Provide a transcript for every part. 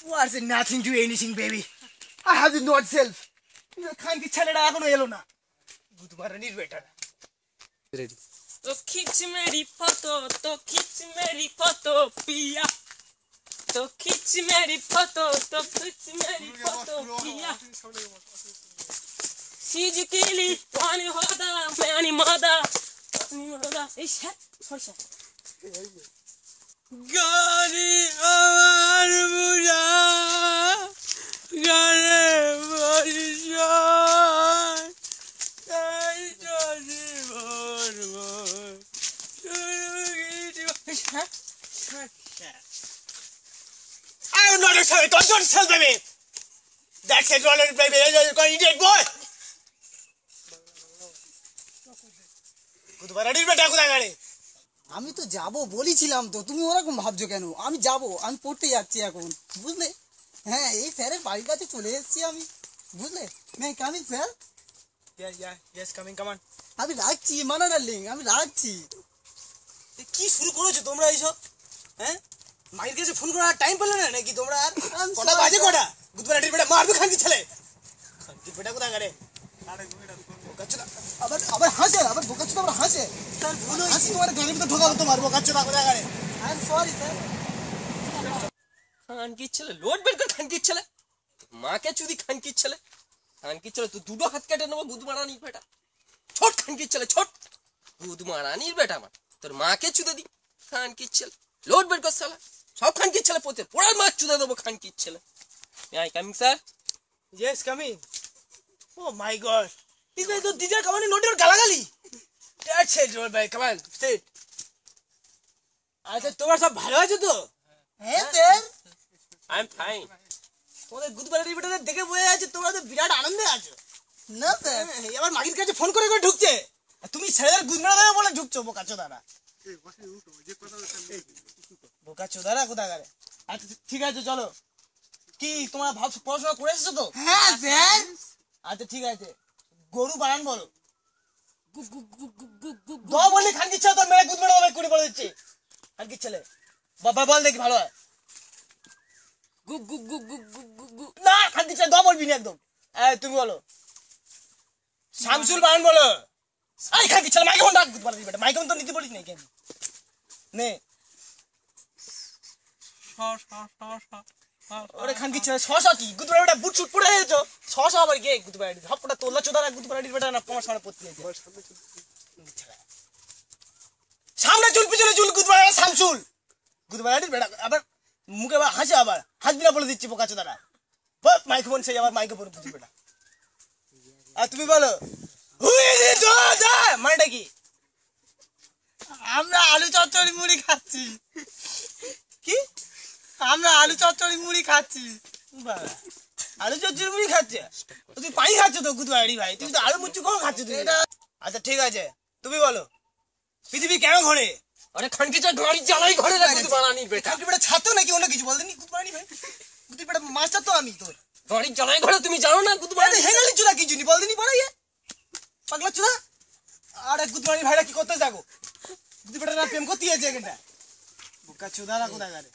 What's nothing to anything, baby? I have the not self. খান কি ছেলেটা এখনো এলো না। বুধবার নির বেটার। Ready. तो खींच मेरी फोटो पिया तो खींच मेरी फोटो पिया सीज केली पानी होदा पानी मादा इस है थोड़ा गाड़ी आवार बुझा गाने बुझा I'm not a sorry, don't tell me. That's a dollar, baby. You're going to idiot boy. Good morning, better good. আমি তো যাব বলেছিলাম তো তুমি ওরকম ভাবছো কেন আমি যাব আমি পড়তে যাচ্ছি এখন বুঝলে হ্যাঁ এই স্যারের বাড়ির কাছে চলে এসেছি আমি বুঝলে may coming sir Yes, coming, come on. আমি রাখছি মানা ডার্লিং আমি রাখছি কি শুরু করেছো তোমরা এইসব হ্যাঁ মাইর কাছে ফোন করার টাইম পেলে না নাকি তোমরা আর কটা বাজে কটা গুদবার আটির বেটা মারবে খান কি ছেলে খান কি বেটা কোথা গেলে আবার আবার হাসে আবার বোকাচ্ছো আবার হাসে স্যার ভুল হয়েছে তোমার গাড়ির ভিতরে ঢোকাবো তো মারবো কাচ্চো কোথা গেলে আই এম সরি স্যার খান কি ছেলে লোড বের কর খান কি ছেলে মাকে চুদি খান কি ছেলে তুই দুটো হাত কেটে নেবো গুদমারানির বেটা ছোট খান কি ছেলে ছোট গুদমারানির বেটা আমার তোর মাকে চুদে দি খান কি ছেলে লোড বের কর শালা সব খান কি ছেলে পোতে পোড়ার মাছ চুদে দেবো খান কি ছেলে I coming sir yes coming oh my god this ভাই তো দিদার কামানে নোটের গালাগালি দ্যাটস ইট রোল ভাই কাম অন সিট আচ্ছা তোমার সব ভালো আছে তো হ্যাঁ স্যার আই এম ফাইন তোমাদের গুদবাড়ির বেটাদের দেখে বোঝা যাচ্ছে তোমরা তো বিরাট আনন্দে আছো না স্যার এবার মাগির কাছে ফোন করে করে ঢুকছে তুমি ছেলেদের গুদমারা দেবে বলে ঢুকছো বোকাচো দাদা বোকাচো দাদা কোথা গেলে আচ্ছা ঠিক আছে চলো কি তোমরা ভাব পড়াশোনা করে এসেছো তো হ্যাঁ স্যার আচ্ছা ঠিক আছে গরু বানান বলো দ বললি খানকি ছেলে তোর মেয়ে গুদমারা দেবে কুড়ি বলে দিচ্ছি খানকি ছেলে বাবা বল দেখি ভালো হয় না খানকি ছেলে দ বলবি না একদম তুমি বলো শামসুল বানান বলো আই খানকি ছেলে মাইকে ফোন ডাক গুদমারা দিবে মাইকে ফোন তো নিতে বলিস নাকি নে ওরে খানকি ছেলে শশা কি গুদমারা বেটা বুট শুট পড়ে গেছো শশা আবার কে গুদমারা সবটা তোলা চোদারা গুদমারা বেটা না তোমার সামনে পড়তে গেছে সামনে চুল পিছনে চুল গুদমারা শামসুল গুদমারা বেটা আবার মুখে আবার হাসে আবার হাসবি না বলে দিচ্ছি বোকা চোদারা বল মাইক্রোফোন সেই আবার মাইক্রোফোন বুঝি বেটা আর তুমি বলো মানেটা কি আমরা আলু চচ্চড়ি মুড়ি খাচ্ছি কি আমরা আলু চচ্চড়ি মুড়ি খাচ্ছি আলু চচ্চড়ি মুড়ি খাচ্ছে তুই পানি খাচ্ছ তো গুদবাড়ি ভাই তুমি তো আলু মুচ্ছু কখন খাচ্ছ তুই আচ্ছা ঠিক আছে তুমি বলো পৃথিবী কেন ঘোরে আরে খানকি ছেলে গাড়ি চালাই ঘরে রে গুদমারানির বেটা খানকি বেটা ছাত্র নাকি অন্য কিছু বলতেনি গুদবাড়ি ভাই গুদি বেটা মাস্টার তো আমি তোর গাড়ি চালাই ঘরে তুমি জানো না গুদমারানি হেঙ্গালি চুদা কি জুনি বলতেনি পড়াইয়ে পাগলা চুদা আরে গুদবাড়ি ভাইরা কি করতে যাগো গুদি বেটা না প্রেম করতে আছে এখানটা বোকা চুদারা কোথা গেলে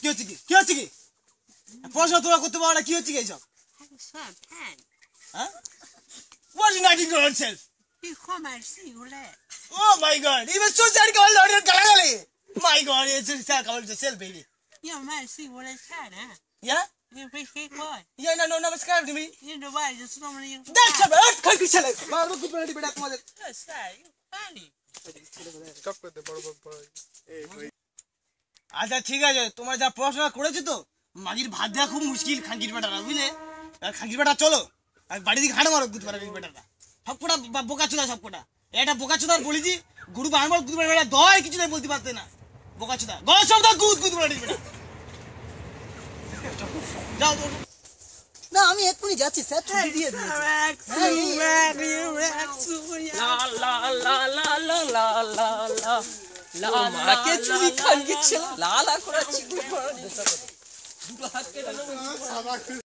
কি হচ্ছে কি পয়সা তোরা করতে পারো না কি হচ্ছে কি এইসব হ্যাঁ What is not in yourself? Oh my God! Even so sad ka wala order galagale. My God, it's just sad ka wala yourself, baby. Yeah, man, see what I said, huh? Yeah? You appreciate what? Yeah, no, namaskar to me. You know why? Just normally you. That's a bad country chale. Marbo good badi beda tomader. That's sad. You funny. Stop করে দে বড় বড় আচ্ছা ঠিক আছে তোমরা যা পড়াশোনা করেছো তো মাগির ভাত দেওয়া খুব মুশকিল খানকির বেটারা বুঝলে আর খানকির বেটা চলো আর বাড়ি দিকে হাঁটা মারো গুদমারা বেটাটা সবকটা বোকাচোদা সবকটা এটা বোকাচোদার বলেছি গুরু বানবার গুদমারা বেটা দয় কিছু নাই বলতে পারতে না বোকাচোদা গলা সব দা গুদমারা বেটা যাও না আমি এক্ষুনি যাচ্ছি স্যার ছুটি দিয়ে দিয়েছি লা লা লা লা লা লা লা লা লা মাকে চুরি খানকি ছেলে লা লা করাচ্ছি দুটো হাত কেটে নেবো